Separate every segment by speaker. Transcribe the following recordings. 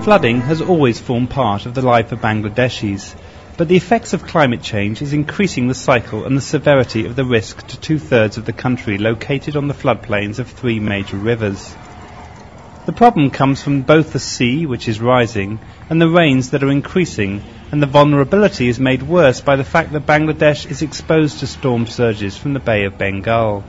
Speaker 1: Flooding has always formed part of the life of Bangladeshis, but the effects of climate change is increasing the cycle and the severity of the risk to two-thirds of the country located on the floodplains of three major rivers. The problem comes from both the sea, which is rising, and the rains that are increasing, and the vulnerability is made worse by the fact that Bangladesh is exposed to storm surges from the Bay of Bengal.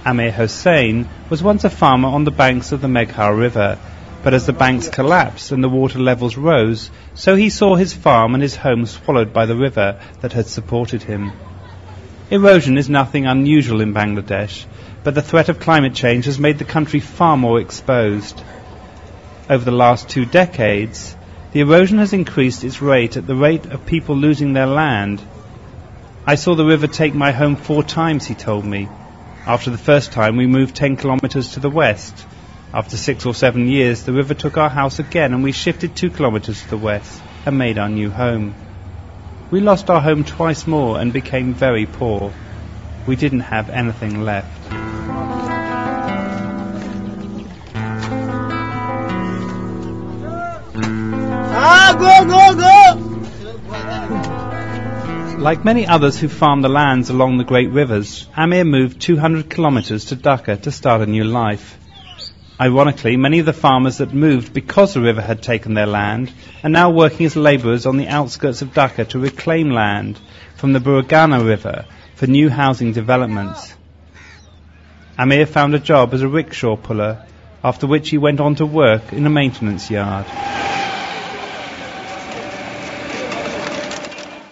Speaker 1: Amir Hossain was once a farmer on the banks of the Meghar River, but as the banks collapsed and the water levels rose, so he saw his farm and his home swallowed by the river that had supported him. Erosion is nothing unusual in Bangladesh, but the threat of climate change has made the country far more exposed. Over the last 2 decades, the erosion has increased its rate at the rate of people losing their land. I saw the river take my home 4 times, he told me. After the first time, we moved 10 kilometers to the west. After 6 or 7 years, the river took our house again and we shifted 2 kilometers to the west and made our new home. We lost our home twice more and became very poor. We didn't have anything left. Like many others who farm the lands along the great rivers, Amir moved 200 kilometers to Dhaka to start a new life. Ironically, many of the farmers that moved because the river had taken their land are now working as labourers on the outskirts of Dhaka to reclaim land from the Burgana River for new housing developments. Amir found a job as a rickshaw puller, after which he went on to work in a maintenance yard.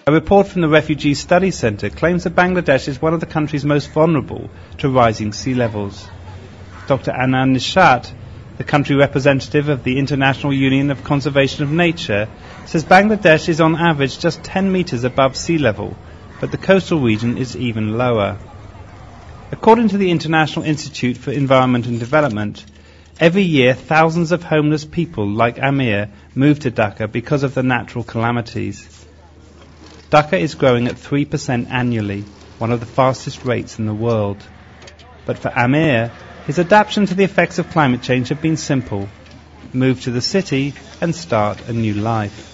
Speaker 1: A report from the Refugee Studies Centre claims that Bangladesh is one of the countries most vulnerable to rising sea levels. Dr. Anand Nishat, the country representative of the International Union of Conservation of Nature, says Bangladesh is on average just 10 metres above sea level, but the coastal region is even lower. According to the International Institute for Environment and Development, every year thousands of homeless people like Amir move to Dhaka because of the natural calamities. Dhaka is growing at 3% annually, one of the fastest rates in the world. But for Amir, his adaptation to the effects of climate change have been simple: move to the city and start a new life.